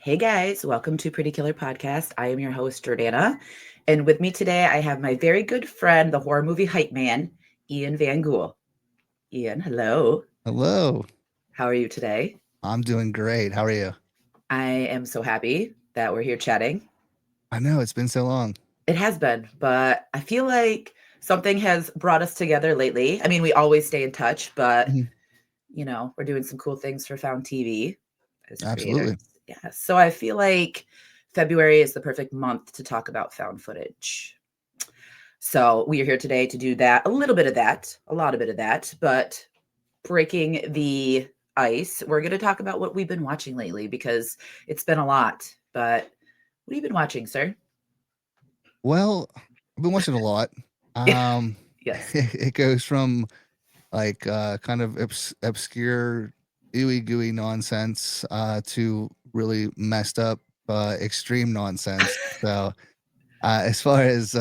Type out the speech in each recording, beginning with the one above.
Hey guys, welcome to Pretty Killer Podcast. I am your host, Jordana. And with me today, I have my very good friend, the horror movie hype man, Ian VanGhoul. Ian, hello. Hello. How are you today? I'm doing great. How are you? I am so happy that we're here chatting. I know it's been so long. It has been, but I feel like something has brought us together lately. I mean, we always stay in touch, but Mhm. we're doing some cool things for FoundTV as creators. Absolutely. Yeah. So I feel like February is the perfect month to talk about found footage. So we are here today to do that, a little bit of that, a lot of bit of that, but breaking the ice, we're going to talk about what we've been watching lately because it's been a lot. But what have you been watching, sir? Well, I've been watching a lot. Yeah. Um, Yes. it goes from like kind of obscure, ooey gooey nonsense to really messed up, extreme nonsense. So, as far as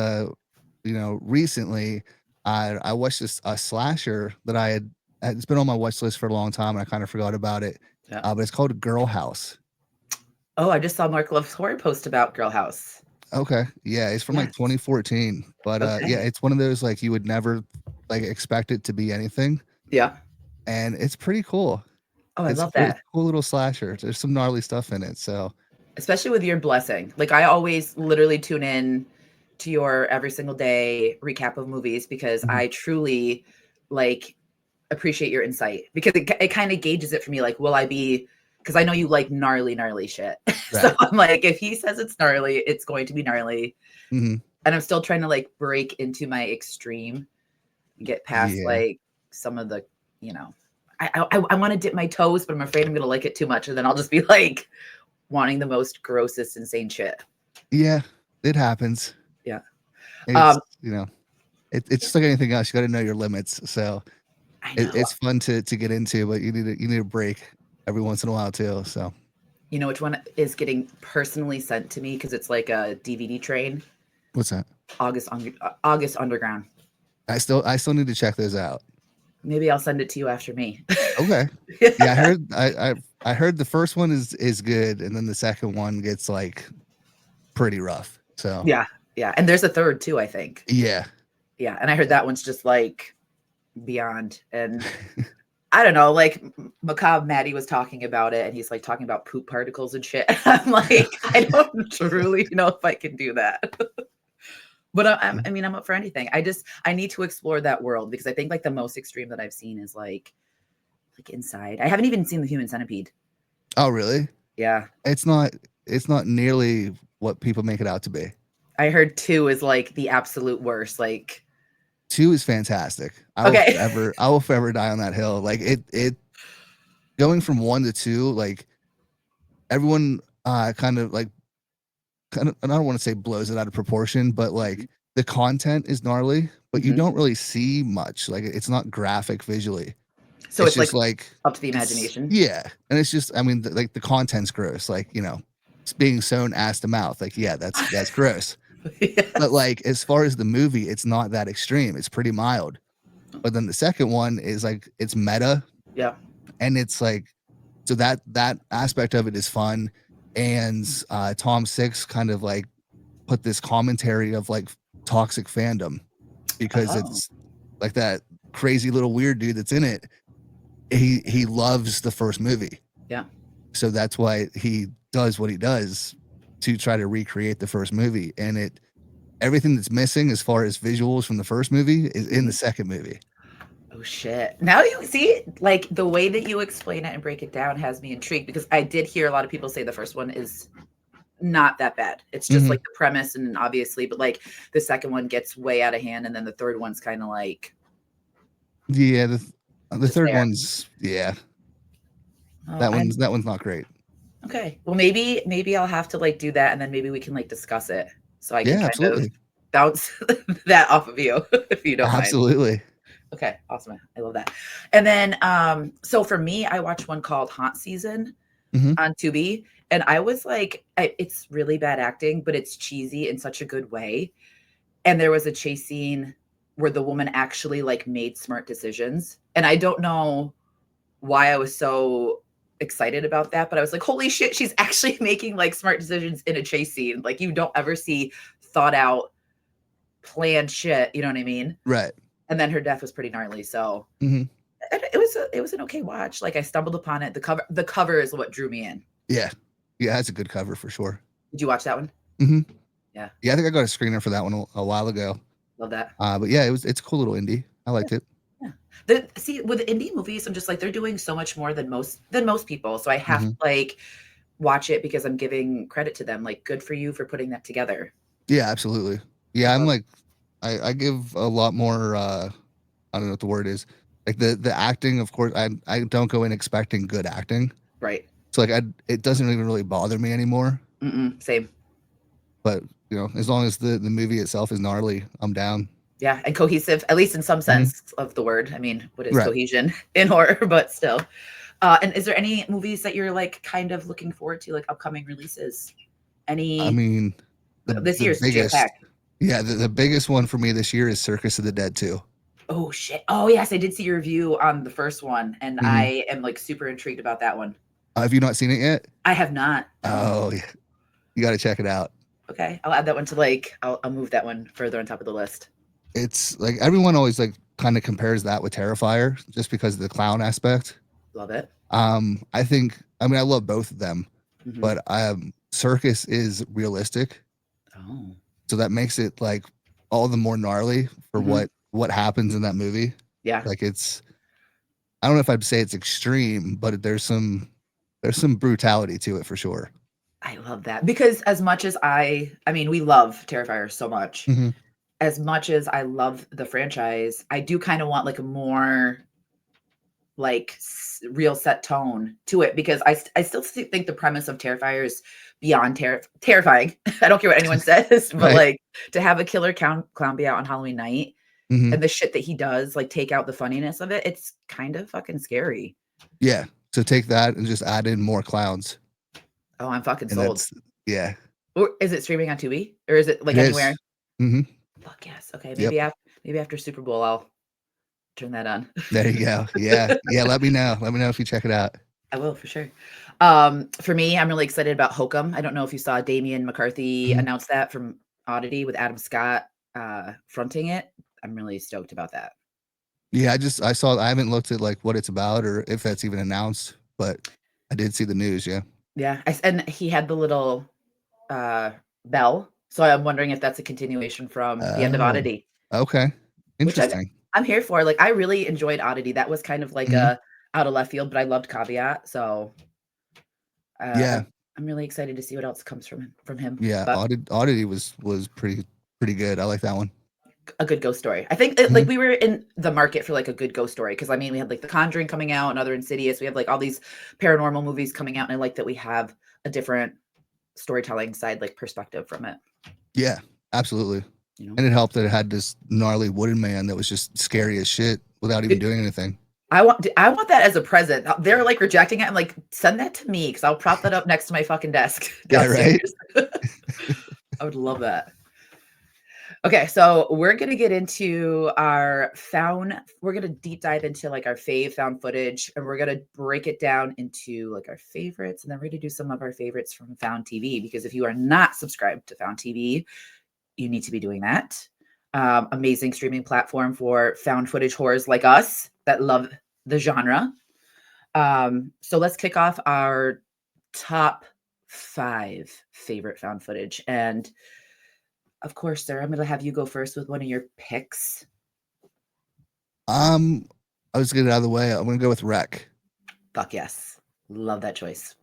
recently, I watched this a slasher that I had. It's been on my watch list for a long time, and I kind of forgot about it. Yeah. But it's called Girl House. Oh, I just saw Mark Love's horror post about Girl House. Okay. Yeah, it's from like Yes. 2014. But yeah, Okay. it's one of those like you would never like expect it to be anything. Yeah. And it's pretty cool. Oh, I love It's that. a cool little slasher. There's some gnarly stuff in it. So Especially with your blessing. Like I always literally tune in to your every single day recap of movies because mhm, I truly like appreciate your insight because it kind of gauges it for me. Like, will I be, because I know you like gnarly shit. So right. I'm like, if he says it's gnarly, it's going to be gnarly. Hmm. And I'm still trying to like break into my extreme, get past Yeah. like some of the, you know, I want to dip my toes, but I'm afraid I'm going to like it too much. And then I'll just be like wanting the most grossest, insane shit. Yeah. It happens. Yeah. It's Um, it's just like anything else. You got to know your limits. So I know. it's fun to get into, but you need a break every once in a while too. So You know which one is getting personally sent to me because it's like a DVD train. what's that? August Underground. I still need to check those out. Maybe I'll send it to you after me. Okay. Yeah, I heard the first one is good, and then the second one gets like pretty rough. So Yeah, yeah, and there's a third too, I think. yeah. Yeah, and I heard that one's just like beyond. And I don't know, like Macabre Maddie was talking about it, and he's like talking about poop particles and shit. I'm like, I don't truly know if I can do that. But I mean, I'm up for anything. I need to explore that world because I think like the most extreme that I've seen is like Inside. I haven't even seen the Human Centipede. Oh really? Yeah, It's not it's not nearly what people make it out to be. I heard two is like the absolute worst. Like, Two is fantastic. okay, I will forever die on that hill. Like it going from one to two, like everyone kind of like kind of, and I don't want to say blows it out of proportion, but like the content is gnarly, but you hmm don't really see much. Like it's not graphic visually. so It's it's like just like up to the it's imagination. yeah, and it's just I mean like the content's gross. Like it's being sewn ass to mouth. Like yeah, that's gross. But Yes. like as far as the movie, it's not that extreme. It's pretty mild. But then the second one is like it's meta, Yeah. and it's like so that aspect of it is fun. And Tom Six kind of like put this commentary of like toxic fandom because Oh. it's like that crazy little weird dude that's in it. He loves the first movie, Yeah. so that's why he does what he does to try to recreate the first movie. And it everything that's missing as far as visuals from the first movie is in the Mhm. second movie. Oh shit. Now you see, like the way that you explain it and break it down has me intrigued because I did hear a lot of people say the first one is not that bad. It's just Hmm. like the premise and obviously, but like the second one gets way out of hand and then the third one's kind of like Yeah, the just third there. one's yeah, Oh, I'm that one's not great. okay. Well, maybe I'll have to like do that and then maybe we can like discuss it so I can Yeah, kind of absolutely, bounce that off of you if you don't mind. absolutely. Okay, awesome. I love that. And then so for me, I watched one called Haunt Season Hmm. on Tubi and I was like it's really bad acting, but it's cheesy in such a good way. And there was a chase scene where the woman actually like made smart decisions. And I don't know why I was so excited about that, but I was like, holy shit, she's actually making like smart decisions in a chase scene. Like you don't ever see thought out, planned shit. You know what I mean? Right. And then her death was pretty gnarly. So Hmm. it was an okay watch. Like I stumbled upon it. The cover is what drew me in. Yeah. Yeah, that's a good cover for sure. Did you watch that one? Hmm. Yeah. Yeah, I think I got a screener for that one a while ago. Love that. But yeah, it's a cool little indie. I liked it. Yeah. See, with indie movies, I'm just like they're doing so much more than most people. So I have Hmm. to like watch it because I'm giving credit to them. Like, good for you for putting that together. Yeah, absolutely. I Yeah, I'm love like I give a lot more I don't know what the word is. Like the acting, of course, I don't go in expecting good acting. right. So like it doesn't even really bother me anymore. Same. But as long as the movie itself is gnarly, I'm down. Yeah, and cohesive, at least in some Hmm. sense of the word. I mean, what is Right. cohesion in horror? But still. And is there any movies that you're like kind of looking forward to, like upcoming releases? I Any mean, this the year's jam biggest, packed. yeah, the biggest one for me this year is Circus of the Dead 2. Oh shit. Oh yes, I did see your review on the first one, and Hmm. I am like super intrigued about that one. Have you not seen it yet? I have not. No. Oh, yeah. You got to check it out. Okay, I'll add that one to like I'll move that one further on top of the list. It's like everyone always like kind of compares that with Terrifier just because of the clown aspect. Love it. I mean I love both of them, Hmm. but Circus is realistic, Oh. so that makes it like all the more gnarly for Hmm. what happens in that movie. Yeah. Like I don't know if I'd say it's extreme, but there's some brutality to it for sure. I love that because as much as I mean, we love Terrifier so much. Hmm. As much as I love the franchise, I do kind of want like a more like real set tone to it because I still think the premise of Terrifier is beyond terrifying. I don't care what anyone says, but Right. like to have a killer clown be out on Halloween night Hmm. and the shit that he does, like take out the funniness of it, it's kind of fucking scary. Yeah. So take that and just add in more clowns, Oh, I'm fucking and sold. that's yeah, Or is it streaming on Tubi or is it like it is. anywhere? Hmm. Fuck yes. Okay, Yep. maybe after Super Bowl I'll turn that on. There you go. Yeah. Yeah. Let me know. Let me know if you check it out. I will for sure. For me, I'm really excited about Hokum. I don't know if you saw Damian McCarthy Mhm. announce that from Oddity with Adam Scott fronting it. I'm really stoked about that. Yeah, I saw I haven't looked at like what it's about or if that's even announced, but I did see the news, yeah. Yeah, and he had the little uh, bell, so I'm wondering if that's a continuation from the end of Oh, Oddity, okay. which Interesting. I'm here for. Like, I really enjoyed Oddity. That was kind of like Mhm. a out of left field, but I loved Caveat. So Yeah. I'm really excited to see what else comes from him. Yeah, But Oddity was pretty good. I like that one. a good ghost story. I think like Mhm. we were in the market for like a good ghost story because I mean we had like The Conjuring coming out and other Insidious. We have like all these paranormal movies coming out, and I like that we have a different storytelling side like perspective from it. Yeah, absolutely. You know, And it helped that it had this gnarly wooden man that was just scary as shit without even doing anything. I want that as a present. They're like rejecting it. I'm like, send that to me because I'll prop that up next to my fucking desk Yeah, right? downstairs. I would love that. Okay, so we're gonna get into we're gonna deep dive into like our found footage, and we're gonna break it down into like our favorites, and then we're gonna do some of our favorites from Found TV. Because if you are not subscribed to Found TV, you need to be doing that. Amazing streaming platform for found footage horrors like us that love the genre. So let's kick off our top 5 favorite found footage, and of course, sir, I'm gonna have you go first with one of your picks. Um, I was get it out of the way. I'm gonna go with Wreck. Fuck yes. Love that choice.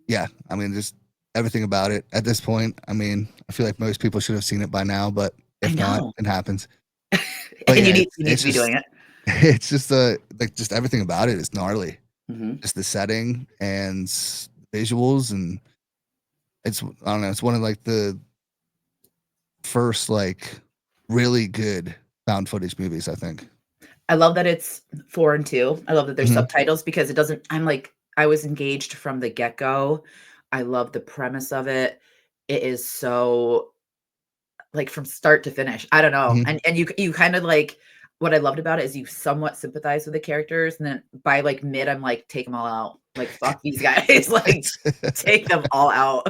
Yeah, I mean, just everything about it at this point. I mean, I feel like most people should have seen it by now, but I if not, know. it happens. But And yeah, you need to be doing it. it's just like just everything about it is gnarly. Mhm. Just the setting and visuals, and I don't know. It's one of like the first like really good found footage movies, I think. I love that it's 4 and 2. I love that there's Hmm. subtitles because it doesn't I was engaged from the get-go. I love the premise of it. It is so like from start to finish. I don't know. Hmm. And you kind of like what I loved about it is you somewhat sympathize with the characters, and then by like mid, I'm like, take them all out. Like, fuck these guys. Like, take them all out.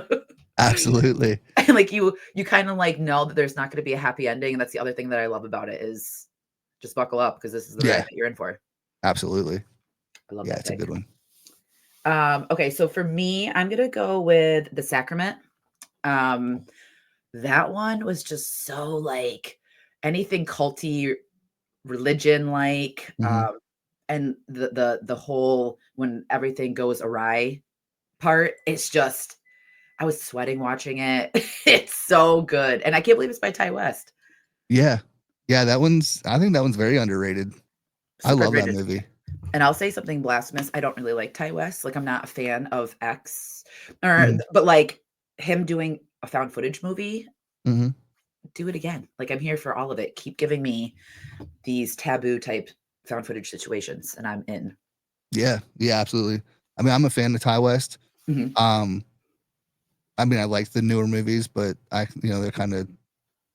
Absolutely. And like you kind of like know that there's not going to be a happy ending, and that's the other thing that I love about it is just buckle up because this is the ride that you're in for. Absolutely. I love Yeah, that it's a good one. Okay, so for me, I'm gonna go with The Sacrament. That one was just so like anything culty, religion like, Mhm. and the whole when everything goes awry part. It's just I was sweating watching it. It's so good, and I can't believe it's by Ty West. Yeah. Yeah, I think that one's very underrated. I Super love that underrated. movie. And I'll say something blasphemous. I don't really like Ty West. Like, I'm not a fan of X, Mhm. but like him doing a found footage movie, Mhm. do it again. Like, I'm here for all of it. Keep giving me these taboo type found footage situations, and I'm in. Yeah. Yeah, absolutely. I mean, I'm a fan of Ty West. Mhm. Um, I mean, I like the newer movies, but they're kind of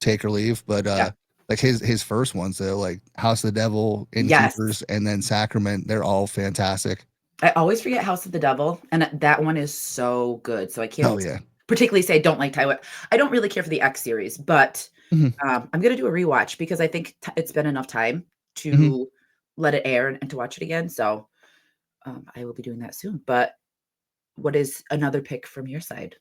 take or leave. But Yeah. like his first ones though, like House of the Devil, Yes. Innkeepers, and then Sacrament, they're all fantastic. I always forget House of the Devil, and that one is so good. So I Oh can't yeah. particularly say I don't like Ty West. I don't really care for the X series, but Mhm. I'm gonna do a rewatch because I think it's been enough time Mhm. to let it air and to watch it again. So I will be doing that soon. But what is another pick from your side?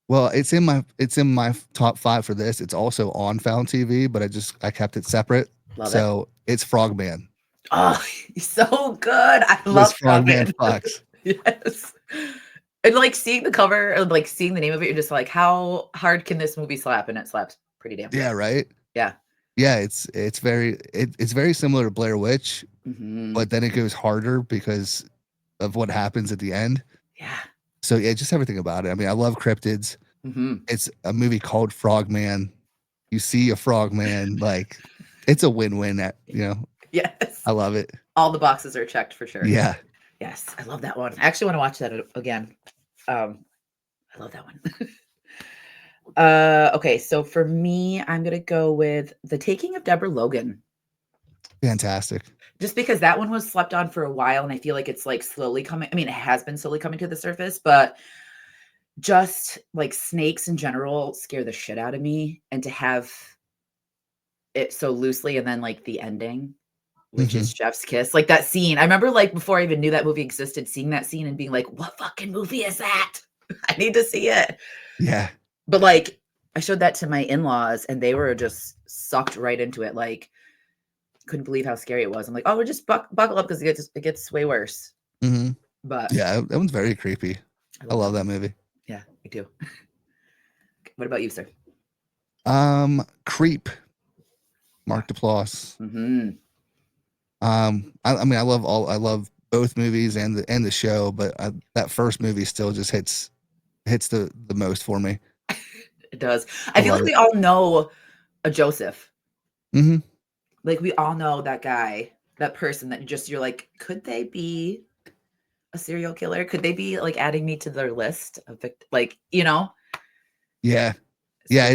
Well, it's in my top 5 for this. It's also on FoundTV, but I kept it separate. Love it. So it's Frogman. Oh, he's so good. I This love Frogman Frogman. fucks. Yes. And like seeing the cover and like seeing the name of it, you're just like, how hard can this movie slap? And it slaps pretty damn good. Yeah, right? Yeah. Yeah, it's very similar to Blair Witch, Hmm. but then it goes harder because of what happens at the end. Yeah. So yeah, just everything about it. I mean, I love cryptids. Hmm. It's a movie called Frogman. You see a frogman, like it's a win-win Yes. I love it. All the boxes are checked for sure. Yeah. Yes. I love that one. I actually want to watch that again. I love that one. Okay, so for me, I'm gonna go with The Taking of Deborah Logan. Fantastic. Just because that one was slept on for a while, and I feel like it's like slowly coming. I mean, it has been slowly coming to the surface, but just like snakes in general scare the shit out of me. And to have it so loosely, and then like the ending, which Mhm. is Jeff's kiss, like that scene. I remember like before I even knew that movie existed, seeing that scene and being like, what fucking movie is that? I need to see it. Yeah. But like I showed that to my in-laws and they were just sucked right into it. Like couldn't believe how scary it was. I'm like, oh, we're just buckle up because it gets way worse. Mhm. But Yeah, that one's very creepy. I I love that love that one. movie. Yeah, me too. What about you, sir? Creep, Yeah. Mark Duplass. Hmm. I mean, I love both movies and the show, but that first movie still just hits the most for me. It does. I I feel like love we it. all know a Joseph. Mhm. Like we all know that guy, that person that just you're like, could they be a serial killer? Could they be like adding me to their list of like, Yeah. Yeah,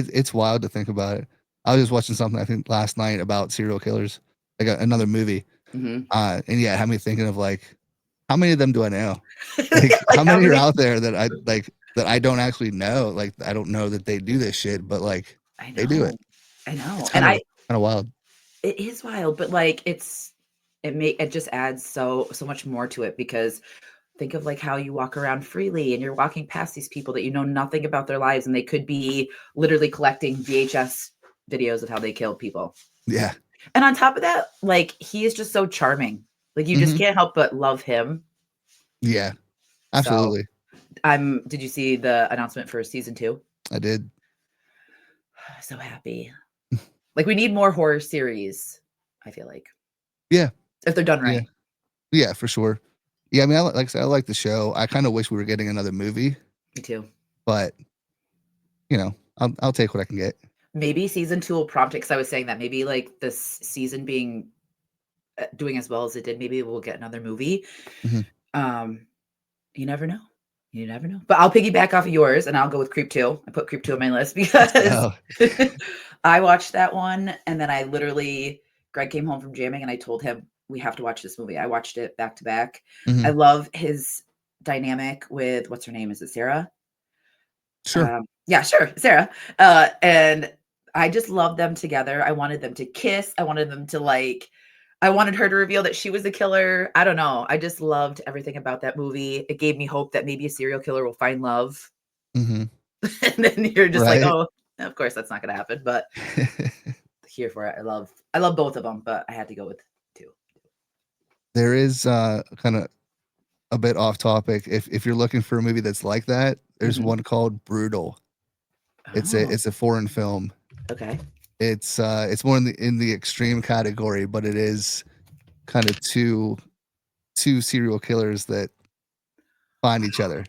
So it's wild to think about it. I was just watching something I think last night about serial killers, like another movie. mhm. And yeah, it had me thinking of like, how many of them do I know? Like, Like how how many are many out there that I don't actually know? Like, I don't know that they do this shit, but like, I they do it. know. I It's know. And kind of wild. it is wild, but like it just adds so much more to it because think of like how you walk around freely and you're walking past these people that you know nothing about their lives and they could be literally collecting VHS videos of how they killed people. Yeah. And on top of that, like he is just so charming. Like you just Hmm. can't help but love him. Yeah. So Absolutely. did you see the announcement for season 2? I did. So happy. Like we need more horror series, I feel like. Yeah. If they're done Yeah. right. Yeah, for sure. Yeah, I mean, like I said, I like the show. I kind of wish we were getting another movie, Me too. but I'll take what I can get. Maybe season 2 will prompt it because I was saying that maybe like this season being doing as well as it did, maybe we'll get another movie. Mhm. Um, you never know. You never know. But I'll piggyback off of yours and I'll go with Creep 2. I put Creep 2 on my list Let's because go. I watched that one and then I literally Greg came home from jamming and I told him we have to watch this movie. I watched it back to back. I Mhm. love his dynamic with what's her name? Is it Sarah? Sure. Yeah, sure, Sarah. And I just loved them together. I wanted them to kiss. I wanted them to like. I wanted her to reveal that she was the killer. I don't know. I just loved everything about that movie. It gave me hope that maybe a serial killer will find love. Mhm. And then you're just like, Right? oh, of course that's not going to happen. But here for it. I love both of them, but I had to go with two. There is, kinda a bit off topic. If you're looking for a movie that's like that, there's Mhm. one called Brutal. Oh, It's a foreign film. okay. It's more in the extreme category, but it is kinda 2 serial killers that find each other.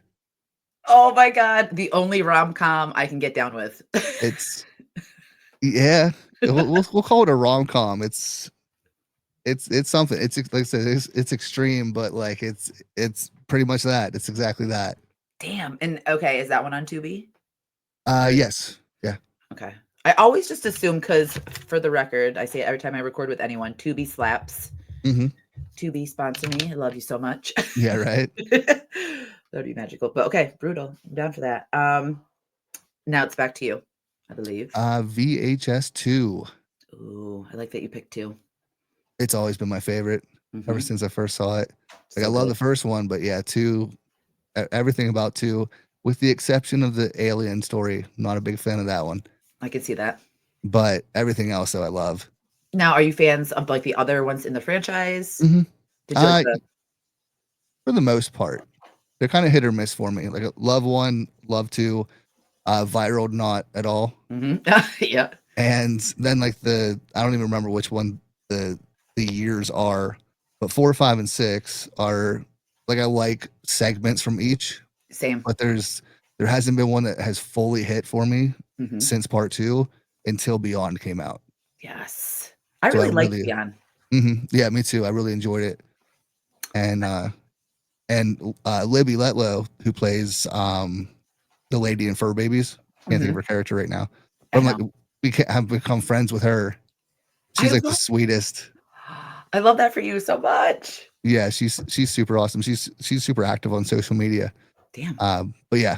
Oh my god, the only rom-com I can get down with. It's yeah, we'll call it a rom-com. It's something. Like I said, it's extreme, but, like, it's pretty much that. It's exactly that. Damn, and okay, is that one on Tubi? Or Yes. Yeah. okay. I always just assume because, for the record, I say it every time I record with anyone, Tubi slaps. Mhm. Tubi sponsor me. I love you so much. Yeah, right? That'd be magical. But okay, brutal. I'm down for that. Now it's back to you, I believe. VHS 2. Ooh, I like that you picked two. It's always been my favorite ever Mhm. since I first saw it. Like, I So love good. the first one, but yeah, 2, everything about 2, with the exception of the alien story, not a big fan of that one, I can see that. but everything else, though, I love. Now, are you fans of like the other ones in the franchise? Mhm. Did you like the For the most part, they're kinda hit or miss for me. Like, love 1, love 2, Viral, not at all. mhm. Yeah, And then, like, I don't even remember which one the years are, but 4, 5, and 6 are like, I like segments from each, same. but there hasn't been one that has fully hit for me Mhm. since part 2 until Beyond came out. Yes. I So I really liked really Beyond. Mhm, yeah, me too, I really enjoyed it. And, Libby Letlow, who plays, the lady in Fur Babies, can't think of Mhm. her character right now, but I I'm like, know. have become friends with her. I She's, like, the love sweetest. I love that for you so much. Yeah, she's super awesome. She's super active on social media. Damn. But yeah,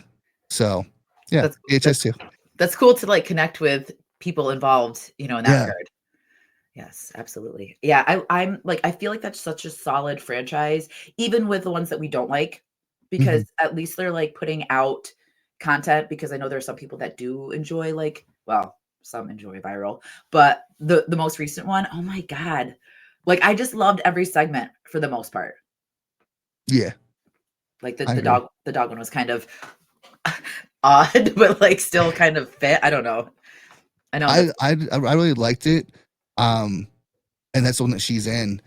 so yeah, That's VHS that's too. that's cool to, like, connect with people involved, in that Yeah. regard. Yes, absolutely. Yeah, I'm like, I feel like that's such a solid franchise, even with the ones that we don't like, because Mhm. at least they're, like, putting out content because I know there are some people that do enjoy, like well, some enjoy viral, but the most recent one, oh my god. Like, I just loved every segment for the most part. Yeah, Like, I agree. the dog one was kind of odd, but, like, still kind of fit. I don't know. I know that's I really liked it, um, and that's the one that she's in,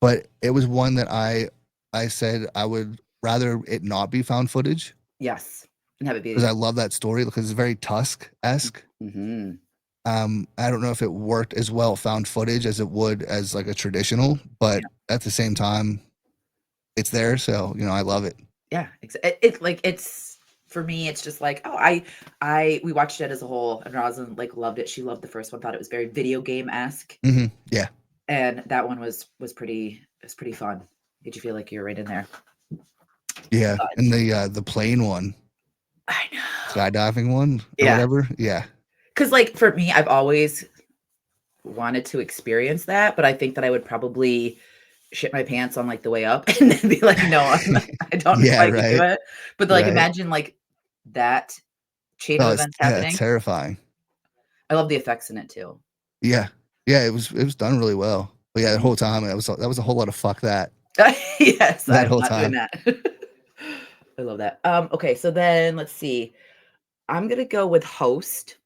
but it was one that I said I would rather it not be found footage yes, and have it because be I love that story because it's very Tusk-esque. mhm. I don't know if it worked as well found footage as it would as, like, a traditional, but Yeah. at the same time, it's there, so, I love it. Yeah, it's like it's for me, it's just like, oh, I we watched it as a whole, and Roslyn like loved it. She loved the first one, thought it was very video game esque, Mhm, yeah. and that one was pretty fun. Did you feel like you're right in there? Yeah, and But the plane one, I know, skydiving one or yeah, whatever, yeah. because like for me, I've always wanted to experience that, but I think that I would probably shit my pants on like the way up, and then be like, no, I don't know if Yeah, I could do right, it. But like, right. imagine like that chain of Oh, it's events yeah, happening. it's terrifying. I love the effects in it too. Yeah. Yeah, it was done really well. But yeah, the Mhm. whole time, that was a whole lot of "fuck that," Yes, that I'm whole not doing time. that. I love that. Okay, so then let's see. I'm gonna go with host.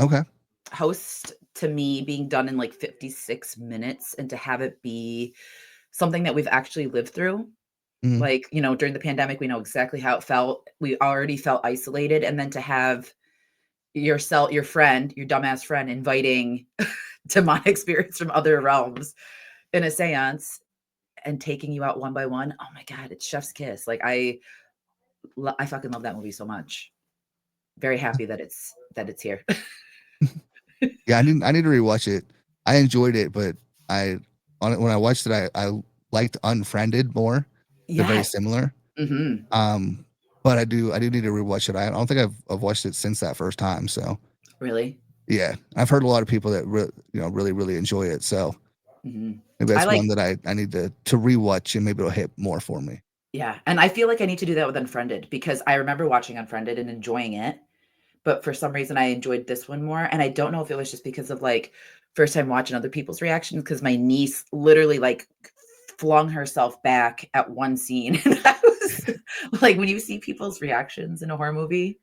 Okay. Host to me being done in like 56 minutes and to have it be something that we've actually lived through. Mhm. Like, during the pandemic, we know exactly how it felt. We already felt isolated. And then to have your friend, your dumbass friend, inviting demonic spirits from other realms in a seance and taking you out one by one. Oh my God, it's chef's kiss. Like I fucking love that movie so much. Very happy that it's here. Yeah, I need to rewatch it. I enjoyed it, but when I watched it, I liked Unfriended more. They're very Yes. similar. Hmm. But I do need to rewatch it. I don't think I've watched it since that first time. So Really? yeah, I've heard a lot of people that really enjoy it. So Hmm. maybe I that's like, one that I need to rewatch, and maybe it'll hit more for me. yeah. And I feel like I need to do that with Unfriended because I remember watching Unfriended and enjoying it. But for some reason, I enjoyed this one more. And I don't know if it was just because of like first time watching other people's reactions because my niece literally like flung herself back at one scene. And I was like, when you see people's reactions in a horror movie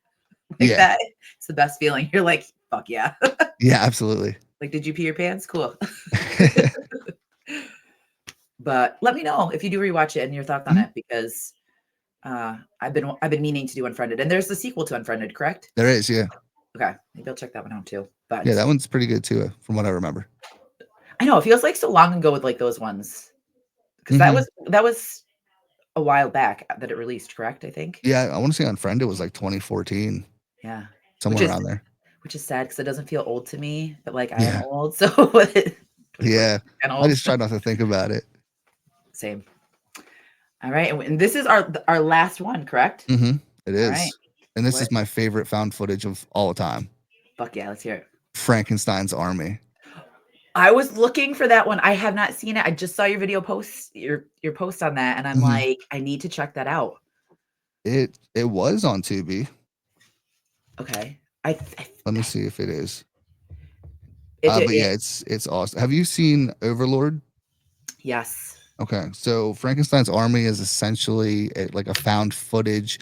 like Yeah, that, it's the best feeling. You're like, fuck yeah. yeah, absolutely. Like, did you pee your pants? Cool. But let me know if you do rewatch it and your thoughts on Mhm. it because I've been meaning to do Unfriended. And there's the sequel to Unfriended, correct? There is, yeah, Okay, maybe I'll check that one out too. yeah. But That one's pretty good too, from what I remember. I know it feels like so long ago with like those ones because that Hmm. was that was a while back that it released, correct? I think. Yeah, I want to say Unfriended was like 2014, Yeah, which somewhere is around there. which is sad because it doesn't feel old to me, but like I am Yeah, old, so 2014 yeah. kind of I old. just try not to think about it. Same. All right, and this is our last one, correct? Hmm. It All right. is, and this What? is my favorite found footage of all time. Fuck yeah, let's hear it. Frankenstein's Army. I was looking for that one. I have not seen it. I just saw your video post, your post on that, and I'm Hmm. like, I need to check that out. It was on Tubi. Okay. Let me see if it is. But It yeah, it's awesome. Have you seen Overlord? yes. Okay, so Frankenstein's Army is essentially like a found footage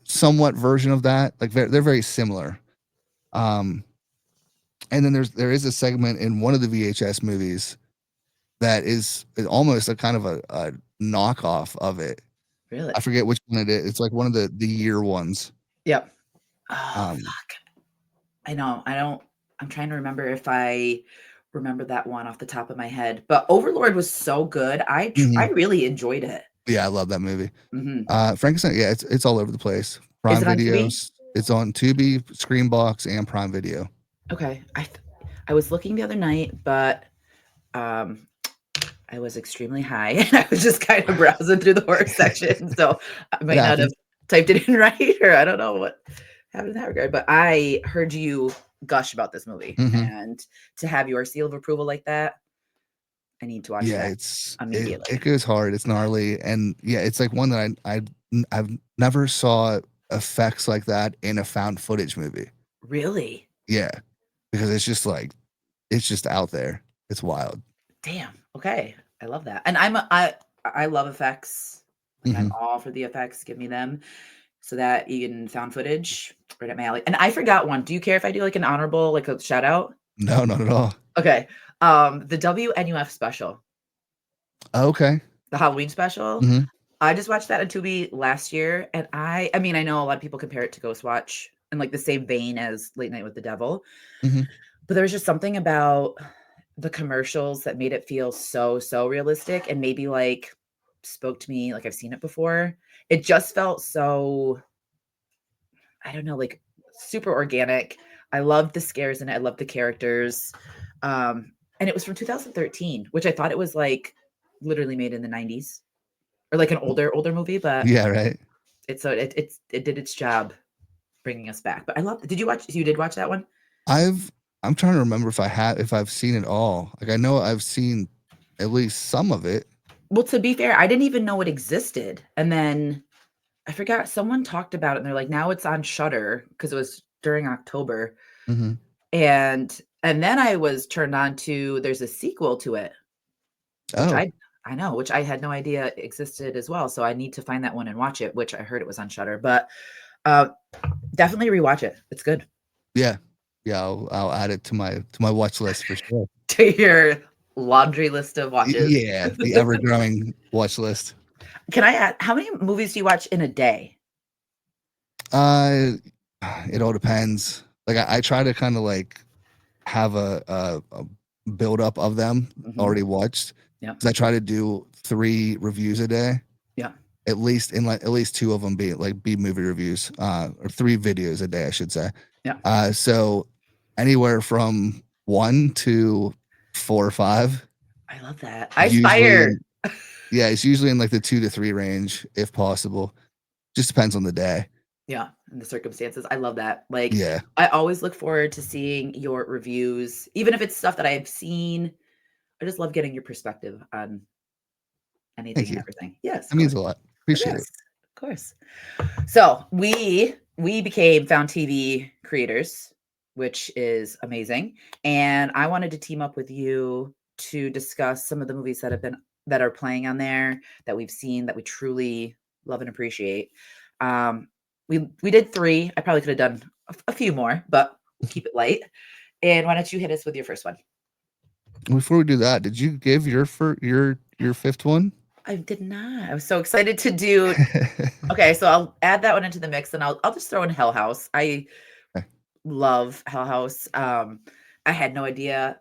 somewhat version of that. Like they're very similar. Um, and then there is a segment in one of the VHS movies that is almost a kind of a knockoff of it. I Really? forget which one it is. It's like one of the year ones. Yep. Oh, Um, fuck. I know. I don't I'm trying to remember if I remember that one off the top of my head, but Overlord was so good. I mhm. really enjoyed it. Yeah, I love that movie. Mhm. Frankenstein, yeah, it's all over the place. Is Prime it on TV? Videos. It's on Tubi, Screenbox, and Prime Video. Okay. I was looking the other night, but um I was extremely high and I was just kind of browsing through the horror section. So I It might not have happens. typed it in right, or I don't know what happened in that regard. But I heard you gush about this movie. Hmm. And to have your seal of approval like that, I need to watch Yeah, that it immediately. goes hard. It's gnarly, and yeah, it's like one that I've never saw effects like that in a found footage movie. Really? Yeah, because it's just like it's just out there. It's wild. Damn. Okay. I love that. And I love effects. Like I'm Hmm. all for the effects. Give me them. So that even found footage right at my alley. And I forgot one. Do you care if I do like an honorable, like a shout out? No, not at all. Okay. The WNUF special, Okay. the Halloween special. Hmm. I just watched that on Tubi last year, and I mean, I know a lot of people compare it to Ghost Watch in like the same vein as Late Night with the Devil, Hmm. but there was just something about the commercials that made it feel so realistic and maybe like spoke to me like I've seen it before. It just felt so, I don't know, like super organic. I loved the scares in it. I loved the characters. And it was from 2013, which I thought it was like literally made in the 90s or like an older movie, but Yeah, right. it did its job bringing us back. But I love. Did you watch? You did watch that one? I've I'm trying to remember if I've seen it all. Like I know I've seen at least some of it. Well, to be fair, I didn't even know it existed, and then I forgot someone talked about it, and they're like, now it's on Shutter because it was during October, Hmm. and then I was turned on to there's a sequel to it, which Oh, I know, which I had no idea existed as well. So I need to find that one and watch it, which I heard it was on Shutter, but uh, definitely rewatch it. It's good. yeah, yeah. I'll add it to my watch list for sure. To your laundry list of watches. Yeah, the ever growing watch list. Can I add how many movies do you watch in a day? Uh, it all depends. Like I try to kind of like have a build up of them Mhm. already watched Yeah. because I try to do 3 reviews a day, Yeah. at least in like at least 2 of them be movie reviews, or 3 videos a day, I should say. Yeah. So anywhere from 1 to 4 or 5. I love that. I Usually aspire. in Yeah, it's usually in like the 2 to 3 range if possible. Just depends on the day. Yeah, in the circumstances. I love that. Like, Yeah. I always look forward to seeing your reviews, even if it's stuff that I've seen. I just love getting your perspective on anything Thank and you. everything. Yes, That of means course. a lot. Of Appreciate it. course. Of course. So we became Found TV creators, which is amazing. And I wanted to team up with you to discuss some of the movies that are playing on there that we've seen that we truly love and appreciate. Um, we did 3. I probably could have done a few more, but we'll keep it light. And why don't you hit us with your first one? Before we do that, did you give your your 5th one? I did not. I was so excited to do. Okay, so I'll add that one into the mix, and I'll just throw in Hell House. I Okay. love Hell House. I had no idea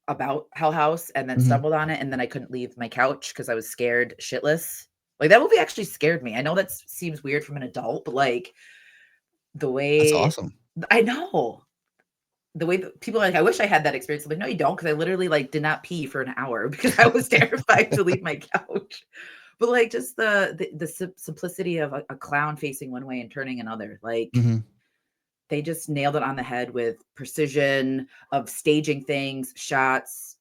about Hell House and then Mhm. stumbled on it, and then I couldn't leave my couch because I was scared shitless. Like that movie actually scared me. I know that seems weird from an adult, but like the That's way awesome. I know the way that people are like, I wish I had that experience. I'm like, no, you don't, because I literally like did not pee for an hour because I was terrified to leave my couch. But like just the simplicity of a clown facing one way and turning another, like Mhm. they just nailed it on the head with precision of staging things, shots,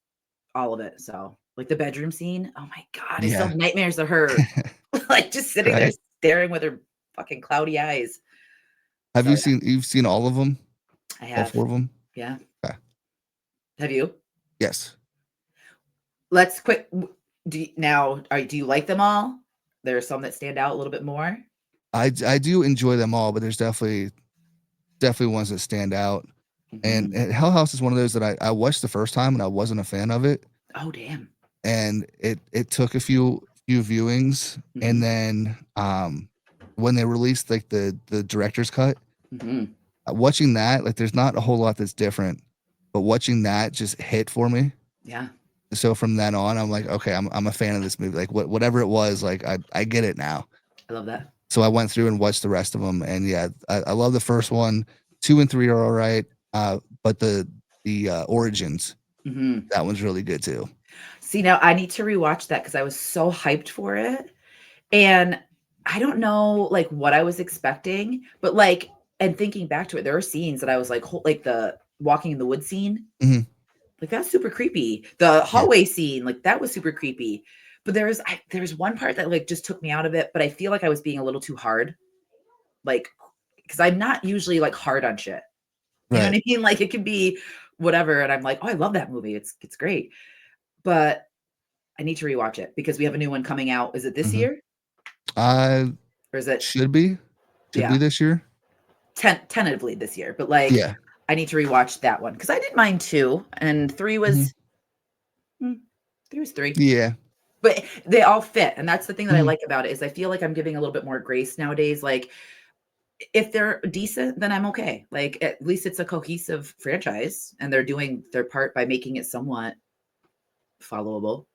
all of it. So, like the bedroom scene, oh my god, I still Yeah. have nightmares of her, like just sitting there Right? staring with her fucking cloudy eyes. Have So you yeah, seen you've seen all of them? I All have. 4 of them? Yeah, Okay. have you? Yes. Let's quick. Do you like them all? There are some that stand out a little bit more. I do enjoy them all, but there's definitely ones that stand out. Hmm. And Hell House is one of those that I watched the first time and I wasn't a fan of it, Oh damn. and it took a few viewings, and Hmm. then, when they released, like, the director's cut, Hmm. watching that, like, there's not a whole lot that's different, but watching that just hit for me. Yeah, So from then on, I'm like, "Okay, I'm a fan of this movie." Like, whatever it was, like, I get it now. I love that. So I went through and watched the rest of them, and yeah, I love the first one. 2 and 3 are alright, but the Origins, Hmm. that one's really good too. See, now I need to rewatch that because I was so hyped for it. And I don't know like what I was expecting, but like, and thinking back to it, there are scenes that I was like, like the walking in the woods scene, Mhm. like that's super creepy. The Yeah. hallway scene, like that was super creepy. But there's one part that like just took me out of it, but I feel like I was being a little too hard, like because I'm not usually like hard on shit. You know what Right. I mean? Like it could be whatever, and I'm like, oh, I love that movie. It's great. But I need to rewatch it because we have a new one coming out. Is it this Mhm. year I or is it? should be should be Yeah, this year. tentatively this year. But like, Yeah. I need to rewatch that one because I did mine too, and Mhm. 3 was 3. Yeah. But they all fit, and that's the thing that I Mhm. like about it is I feel like I'm giving a little bit more grace nowadays. Like, if they're decent, then I'm okay. Like, at least it's a cohesive franchise, and they're doing their part by making it somewhat followable.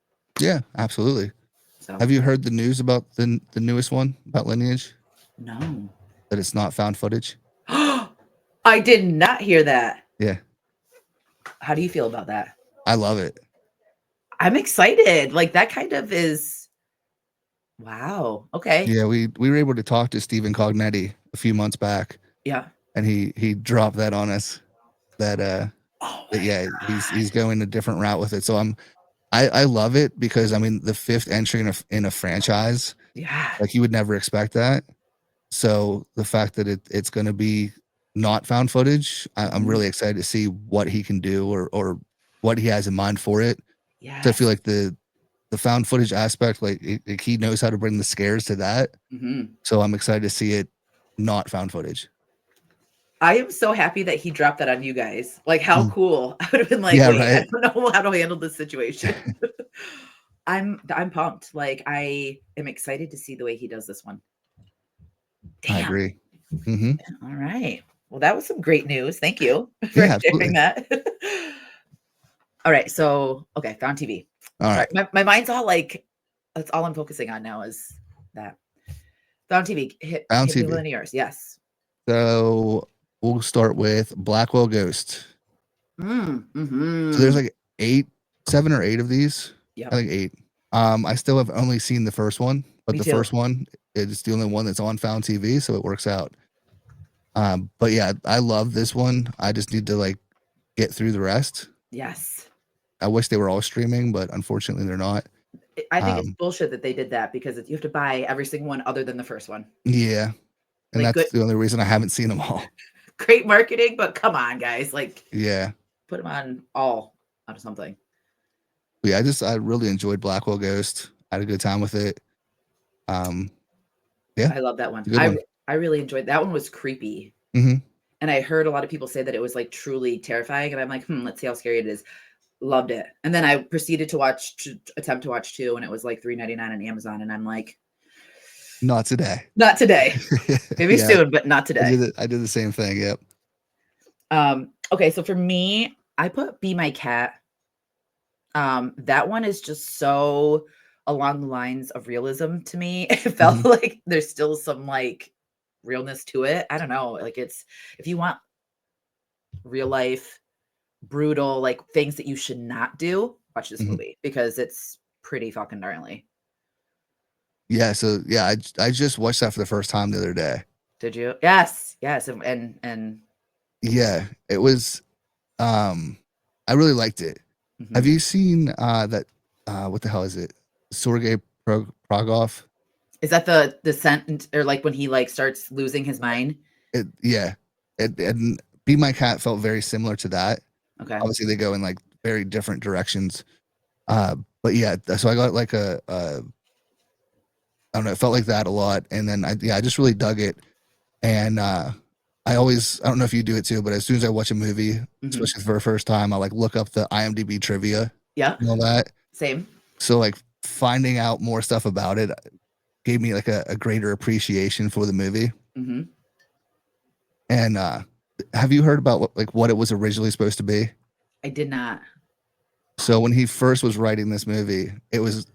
Yeah, absolutely. So, Have you heard the news about the newest one about Lineage? no. That it's not found footage? I did not hear that. Yeah. How do you feel about that? I love it. I'm excited. Like, that kind of is wow. Okay. Yeah, we were able to talk to Stephen Cognetti a few months back, Yeah. and he dropped that on us that, Oh that, my yeah, he's god. going a different route with it. So I love it because, I mean, the 5th entry in a franchise, Yeah. like, you would never expect that. So the fact that it's gonna be not found footage, I'm Mhm. really excited to see what he can do, or what he has in mind for it. So I feel Yes. like the found footage aspect, like, he knows how to bring the scares to that. Mhm. So I'm excited to see it not found footage. I am so happy that he dropped that on you guys. Like, how Mm. cool. I would have been like, Yeah, "Wait, I right? don't know how to handle this situation." I'm pumped. Like, I am excited to see the way he does this one. I Damn. agree. Mhm. All right. Well, that was some great news. Thank you for Yeah, sharing absolutely. that. All right. So, okay, Found TV. Sorry. Alright. My mind's all like, that's all I'm focusing on now is that. Found TV. Found Hit me with TV. one of yours. Yes. So, we'll start with Blackwell Ghost. So there's Mm-hmm. like 7 or 8 of these. I Yep. think 8. I still have only seen the first one, but Me the too. first one is the only one that's on FoundTV, so it works out. But yeah, I love this one. I just need to like get through the rest. Yes. I wish they were all streaming, but unfortunately they're not. I think it's Um, bullshit that they did that because you have to buy every single one other than the first one. yeah, and Like, that's good, the only reason I haven't seen them all. great marketing, but come on, guys. Like, Yeah. put them on all out of something. But yeah, I really enjoyed Blackwell Ghost. I had a good time with it. Um, yeah, I love that it's a one. good one. I really enjoyed that one. Was creepy, Hmm. and I heard a lot of people say that it was like truly terrifying. And I'm like, let's see how scary it is. Loved it. And then I proceeded to attempt to watch 2, and it was like $3.99 on Amazon. And I'm like, Not today. not today. Maybe Yeah, soon, but not today. I did the same thing. Yep. Okay, so for me, I put Be My Cat. That one is just so along the lines of realism to me. It Hmm. felt like there's still some like realness to it. I don't know. Like, it's if you want real life, brutal, like things that you should not do, watch this Hmm. movie because it's pretty fucking gnarly. Yeah. So yeah, I just watched that for the first time the other day. Did you? Yes, yes, and Yeah, it was. Um, I really liked it. Have mhm. you seen that? What the hell is it? Sergei Progov. Is that the sentence or like when he like starts losing his mind? Yeah, and Be My Cat felt very similar to that. Okay. Obviously, they go in like very different directions. But yeah, so I got like I don't know, it felt like that a lot, and then I just really dug it, and I don't know if you do it too, but as soon as I watch a movie, Mhm. especially for the first time, I like look up the IMDb trivia Yeah. and all that. Same. So like finding out more stuff about it gave me like a greater appreciation for the movie. Mhm. And have you heard about what it was originally supposed to be? I did not. So when he first was writing this movie, it was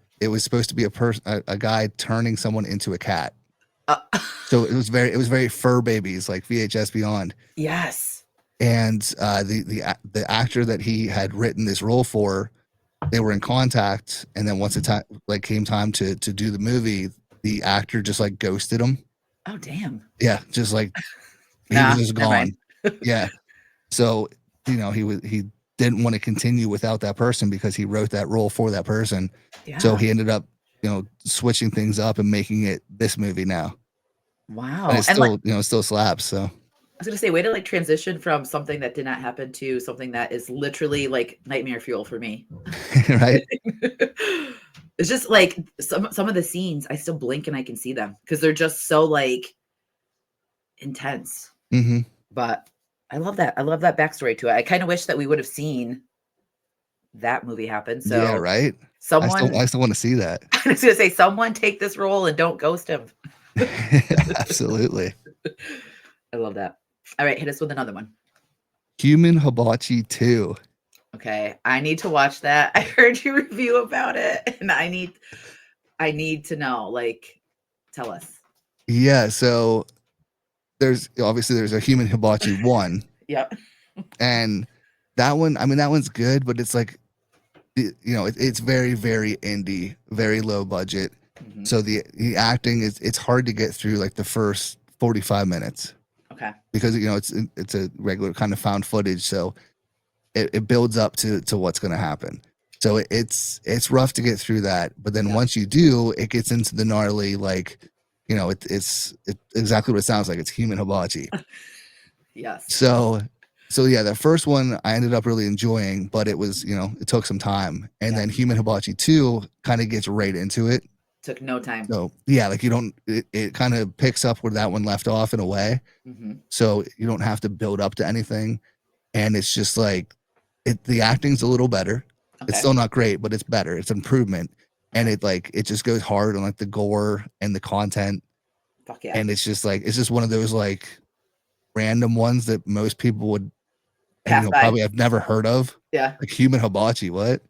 supposed to be a guy turning someone into a cat. Uh, So it was very fur babies like VHS Beyond. yes. And the actor that he had written this role for, they were in contact, and then once the time like came time to do the movie, the actor just like ghosted him. Oh, damn. Yeah, just like he was Nah, just never mind. gone. Yeah. So, he didn't want to continue without that person because he wrote that role for that person. So Yeah. he ended up, switching things up and making it this movie now. And Wow. it's And like still, still slaps. So, I was gonna say, way to like transition from something that did not happen to something that is literally like nightmare fuel for me. right. It's just like some of the scenes I still blink and I can see them because they're just so like intense. Hmm. But I love that. I love that backstory to it. I kind of wish that we would have seen that movie happen. Yeah. So Right. someone, I still want to see that. I was gonna say, someone take this role and don't ghost him. Absolutely. I love that. All right, hit us with another one. Human Hibachi 2. Okay, I need to watch that. I heard your review about it, and I need to know. Like, tell us. Yeah. So there's a Human Hibachi 1. Yep. And that one, I mean, that one's good, but it's like, it's very, very indie, very low budget. Mhm. So the acting it's hard to get through like the first 45 minutes Okay. because it's a regular kind of found footage. So it builds up to what's going to happen. So it's rough to get through that, but then Yep. once you do, it gets into the gnarly like, it's exactly what it sounds like. It's human hibachi. Yes. So yeah, the first one I ended up really enjoying, but it was, it took some time. And Yep. then Human Hibachi 2 kind of gets right into it. Took no time. So yeah, like it kind of picks up where that one left off in a way. Hmm. So you don't have to build up to anything. And it's just like the acting's a little better. It's Okay. still not great, but it's better. It's improvement. And Okay. it just goes hard on like the gore and the content. Fuck yeah. And it's just one of those like random ones that most people would Pass by. probably I've never heard of. Yeah. Like human hibachi, what?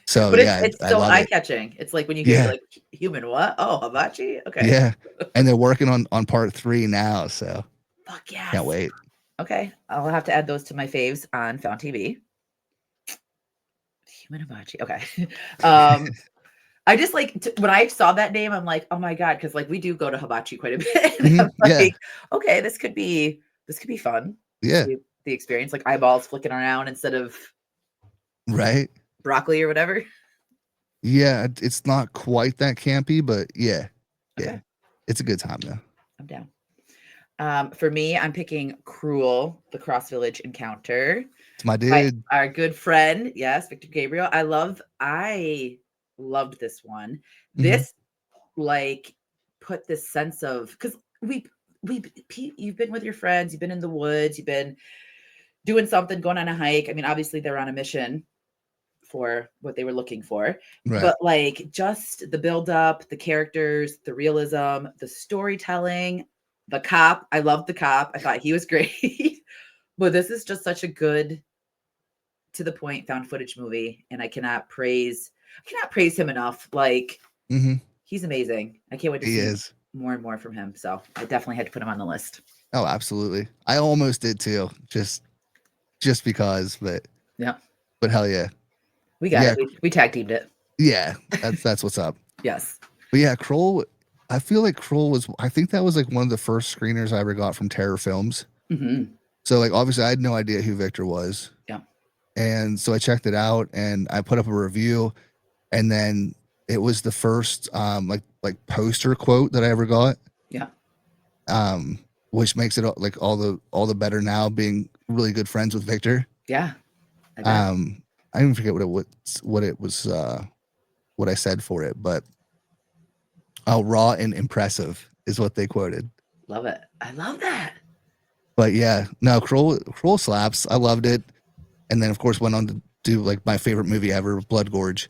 So But yeah, it's I so love eye it. catching. It's like when you hear you're Yeah, like human what? Oh, hibachi. Okay. yeah. And they're working on part 3 now, so Fuck can't yes. wait. Okay. I'll have to add those to my faves on Found TV. Human hibachi. Okay. um I just like when I saw that name, I'm like, oh my god, because like we do go to hibachi quite a bit. And I'm Yeah. like, okay, this could be fun. Yeah. See the experience, like eyeballs flicking around instead of Right. broccoli or whatever. Yeah. It's not quite that campy, but yeah. Yeah. Okay, It's a good time though. I'm down. For me, I'm picking Cruel, the Cross Village Encounter. It's my By dude. our good friend, yes, Victor Gabriel. I loved this one. Hmm. This like put this sense of because we you've been with your friends, you've been in the woods, you've been doing something, going on a hike. I mean, obviously they're on a mission for what they were looking for, Right. but like just the build up, the characters, the realism, the storytelling, the cop. I loved the cop. I thought he was great. But this is just such a good to the point found footage movie, and I cannot praise him enough. Like Hmm. he's amazing. I can't wait to He see is. more and more from him. So I definitely had to put him on the list. Oh, absolutely. I almost did too. Just because, Yeah, but hell yeah. we got Yeah. it. We tag teamed it. Yeah. That's what's up. Yes. But yeah, Kroll, I feel like Kroll was, I think that was like one of the first screeners I ever got from Terror Films. Hmm. So like obviously I had no idea who Victor was. Yeah. And so I checked it out and I put up a review, and then it was the first like poster quote that I ever got. Yeah. Um which makes it like all the better now being really good friends with Victor. Yeah. I bet. I even forget what it was what I said for it, but raw and impressive is what they quoted. Love it. I love that. But yeah, no, Kroll slaps. I loved it. And then of course went on to do like my favorite movie ever, Blood Gorge.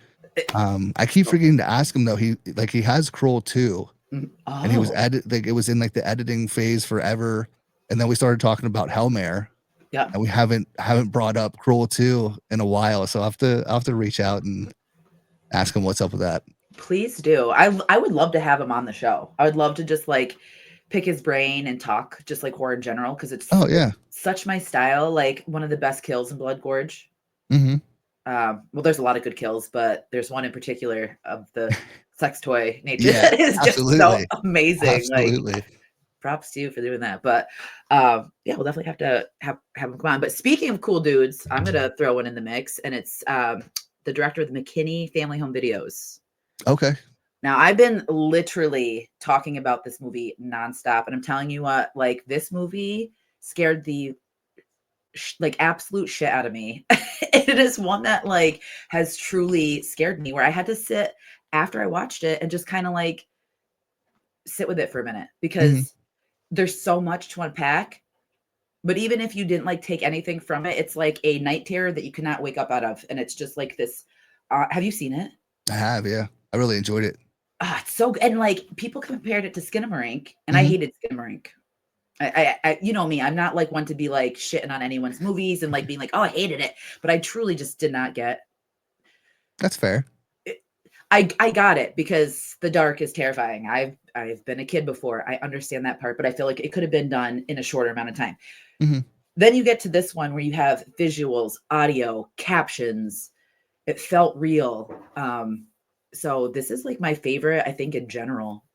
I keep forgetting to ask him though. He has Kroll too, and he was Oh, like it was in like the editing phase forever. And then we started talking about Hellmare, yeah. and we haven't brought up Kroll 2 in a while. So I'll have to reach out and ask him what's up with that. Please do. I would love to have him on the show. I would love to just like pick his brain and talk just like horror in general because Oh it's yeah. such my style. Like one of the best kills in Blood Gorge. Mm-hmm. Well, there's a lot of good kills, but there's one in particular of the sex toy nature Yeah, that is just so absolutely. amazing. Like Absolutely. props to you for doing that. But yeah, we'll definitely have to have him come on. But speaking of cool dudes, I'm gonna throw one in the mix, and it's the director of the McKinney Family Home Videos. Okay. Now, I've been literally talking about this movie nonstop, and I'm telling you what, like this movie scared the like absolute shit out of me. It is one that like has truly scared me where I had to sit after I watched it and just kind of like sit with it for a minute Hmm. because there's so much to unpack. But even if you didn't like take anything from it, it's like a night terror that you cannot wake up out of. And it's just like this. Have you seen it? I have, yeah. I really enjoyed it. It's so good. And like people compared it to Skinamarink, and I Hmm. hated Skinamarink. You know me, I'm not like one to be like shitting on anyone's movies and like being like, oh, I hated it. But I truly just did not get That's fair. it. I got it because the dark is terrifying. I've been a kid before. I understand that part, but I feel like it could have been done in a shorter amount of time. Hmm. Then you get to this one where you have visuals, audio, captions. It felt real. So this is like my favorite, I think, in general.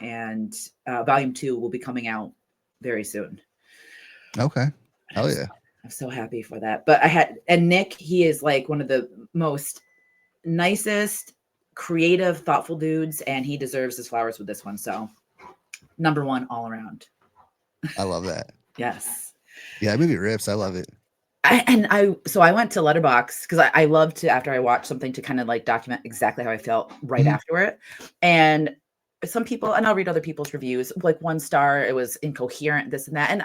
And volume 2 will be coming out very soon. Okay. I'm Hell so, yeah. I'm so happy for that. But and Nick, he is like one of the most nicest, creative, thoughtful dudes, and he deserves his flowers with this one. So number one all around. I love that. Yes. Yeah, that movie rips. I love it. So I went to Letterbox because I love to after I watch something to kind of like document exactly how I felt right Hmm. after it. And some people, and I'll read other people's reviews, like 1 star, it was incoherent, this and that. And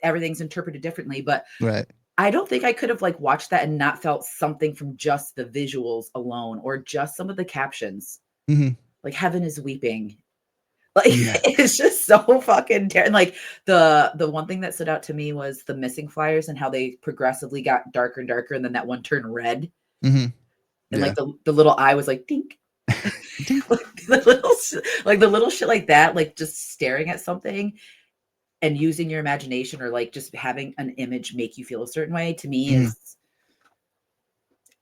everything's interpreted differently, but Right. I don't think I could have like watched that and not felt something from just the visuals alone or just some of the captions. Hmm. Like heaven is weeping. Like Yeah. it's just so fucking terrible. Like the one thing that stood out to me was the missing flyers and how they progressively got darker and darker, and then that one turned red, Hmm. and Yeah. like the little eye was like dink. Ding. Like the little shit like that, like just staring at something and using your imagination or like just having an image make you feel a certain way to me Mhm. is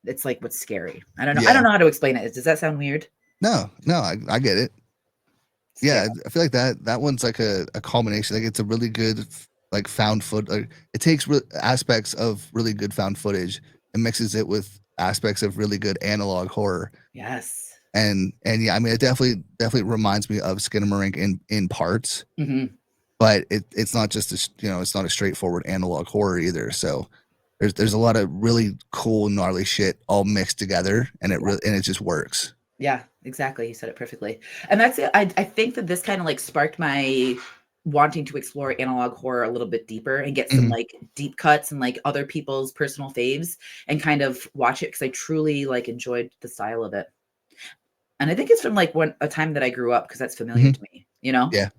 it's like what's scary. I don't know. I Yeah. don't know how to explain it. Does that sound weird? No, I get it. Scary. Yeah, I feel like that one's like a culmination. Like it's a really good like found foot. Like, it takes aspects of really good found footage and mixes it with aspects of really good analog horror. Yes. And yeah, I mean, it definitely reminds me of Skinamarink in parts, Mm-hmm. but it's not just it's not a straightforward analog horror either. So there's a lot of really cool gnarly shit all mixed together, and it just works. Yeah, exactly. You said it perfectly. And that's it. I think that this kind of like sparked my wanting to explore analog horror a little bit deeper and get some Mhm. like deep cuts and like other people's personal faves and kind of watch it because I truly like enjoyed the style of it. And I think it's from like a time that I grew up because that's familiar Mhm. to me, you know? Yeah,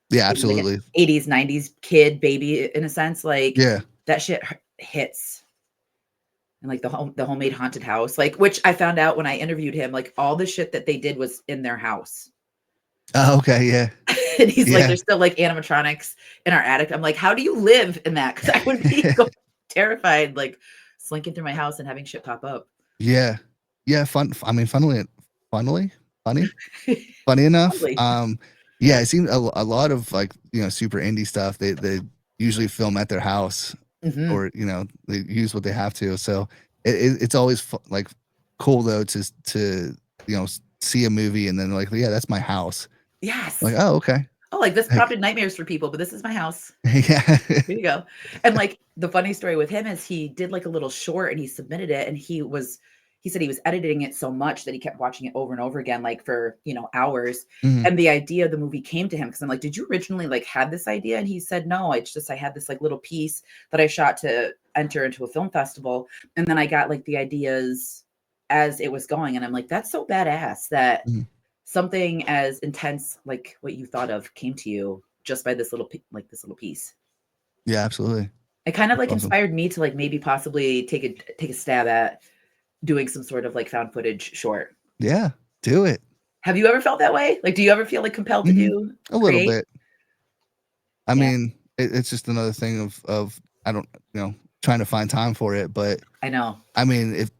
yeah, Being like an absolutely. 80s, 90s kid, baby, in a sense, like Yeah. that shit hits. And like the homemade haunted house, like which I found out when I interviewed him, like all the shit that they did was in their house. Oh, okay. Yeah. And he's like, Yeah. there's still like animatronics in our attic. I'm like, how do you live in that? Because I would be terrified, like slinking through my house and having shit pop up. Yeah. Yeah. I mean, funnily, funny, funny enough. Totally. Yeah, it seems a lot of like super indie stuff. They usually film at their house, Hmm. or they use what they have to. So it's always like cool though to see a movie and then like, yeah, that's my house. Like, Yes. oh, okay. Oh, like this Like, prompted nightmares for people, but this is my house. yeah. Here you go. And like the funny story with him is he did like a little short and he submitted it and he said he was editing it so much that he kept watching it over and over again, like for, hours. Mhm. And the idea of the movie came to him because I'm like, did you originally like have this idea? And he said, no, it's just I had this like little piece that I shot to enter into a film festival. And then I got like the ideas as it was going. And I'm like, that's so badass that Mhm. something as intense like what you thought of came to you just by this little this little piece. Yeah, absolutely. It kind of That's like awesome. inspired me to like maybe possibly take a stab at doing some sort of like found footage short. Yeah, do it. Have you ever felt that way? Like, do you ever feel like compelled to Mhm. do A little create? bit. I Yeah, mean, it's just another thing of I don't trying to find time for it, but I know. I mean, if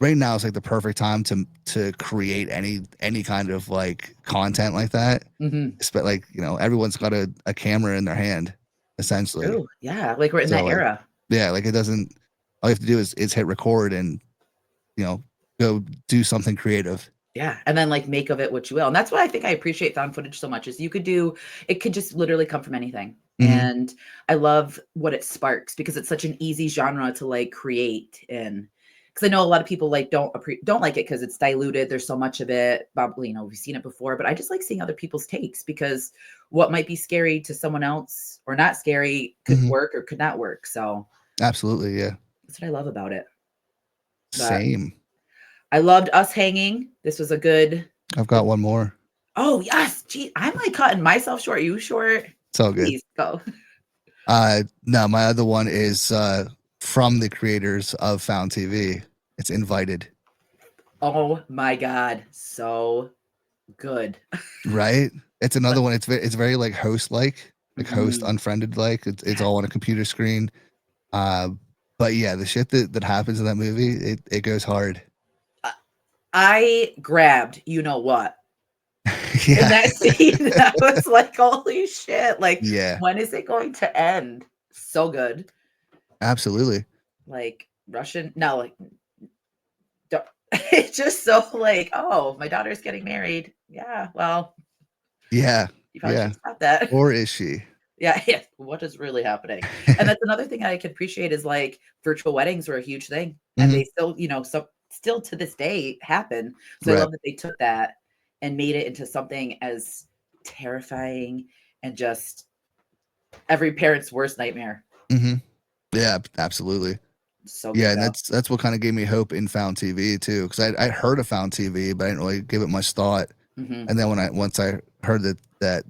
right now is like the perfect time to create any kind of like content like that. Hmm. Like everyone's got a camera in their hand, essentially. True. Yeah, like we're in So that like, era. yeah, like it doesn't. All you have to do is hit record and you know go do something creative. Yeah, and then like make of it what you will. And that's why I think I appreciate found footage so much is it could just literally come from anything. Hmm. And I love what it sparks because it's such an easy genre to like create in. Because I know a lot of people like don't like it because it's diluted. There's so much of it. Probably, we've seen it before, but I just like seeing other people's takes because what might be scary to someone else or not scary could Hmm. work or could not work. So Absolutely, yeah. that's what I love about it. But Same. I loved us hanging. This was a good. I've got one more. Oh, yes. Gee, I'm like cutting myself short. You short? It's all good. Please go. No, my other one is from the creators of Found TV. It's Invited. Oh my God. So good. Right? It's another one. It's very like host like host Mhm. unfriended like. It's Yes. all on a computer screen. Uh, but yeah, the shit that happens in that movie, it goes hard. I I grabbed you know what in Yeah, that scene. I was like, holy shit. Like, yeah, when is it going to end? So good. absolutely. Like, Russian. No, like, don't, it's just so like, oh, my daughter's getting married. Yeah. Well, Yeah, you probably should yeah. stop that. Or is she? Yeah, yeah. What is really happening? And that's another thing I can appreciate is like virtual weddings were a huge thing, and Hmm. they still, so still to this day happen. So I Right. love that they took that and made it into something as terrifying and just every parent's worst nightmare. Hmm. Yeah, absolutely. So good Yeah, and though. that's what kind of gave me hope in Found TV too, because I heard of Found TV, but I didn't really give it much thought. Hmm. And then once I heard that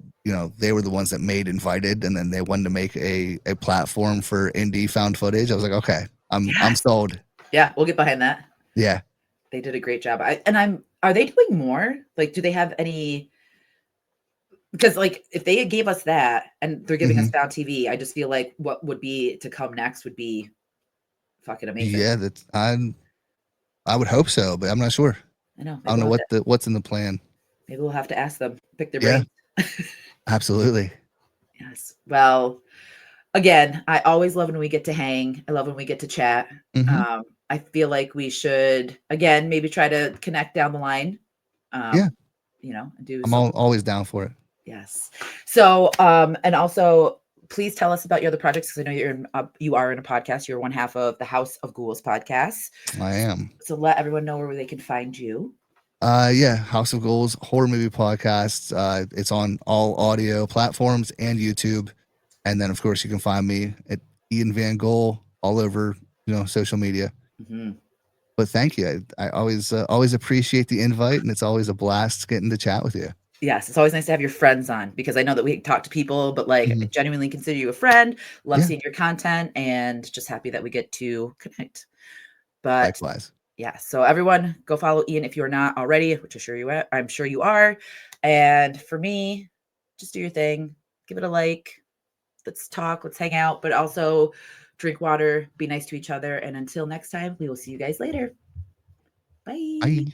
they were the ones that made Invited, and then they wanted to make a platform for indie found footage, I was like, okay, I'm Yes. sold. Yeah, we'll get behind that. Yeah. They did a great job. Are they doing more? Like, do they have any? Because like if they gave us that and they're giving us Hmm. Found TV, I just feel like what would be to come next would be fucking amazing. Yeah, that's I would hope so, but I'm not sure. I know. I don't know what's in the plan. Maybe we'll have to ask them, pick their Yeah, brains. absolutely. Yes. Well, again, I always love when we get to hang. I love when we get to chat. Hmm. I feel like we should, again, maybe try to connect down the line. Yeah, Um, do I'm something. always down for it. Yes. So, and also, please tell us about your other projects because I know you are in a podcast. You're one half of the House of Ghouls podcast. I am. So let everyone know where they can find you. Yeah, House of Ghouls horror movie podcast. It's on all audio platforms and YouTube, and then of course you can find me at Ian VanGhoul all over social media. Mhm. But thank you. I always appreciate the invite, and it's always a blast getting to chat with you. Yes, it's always nice to have your friends on because I know that we talk to people, but like I Mhm. genuinely consider you a friend. Love Yeah, seeing your content and just happy that we get to connect. But likewise. yeah, so everyone go follow Ian if you're not already, which I'm sure you are. And for me, just do your thing. Give it a like. Let's talk, let's hang out, but also drink water, be nice to each other. And until next time, we will see you guys later. Bye. Bye.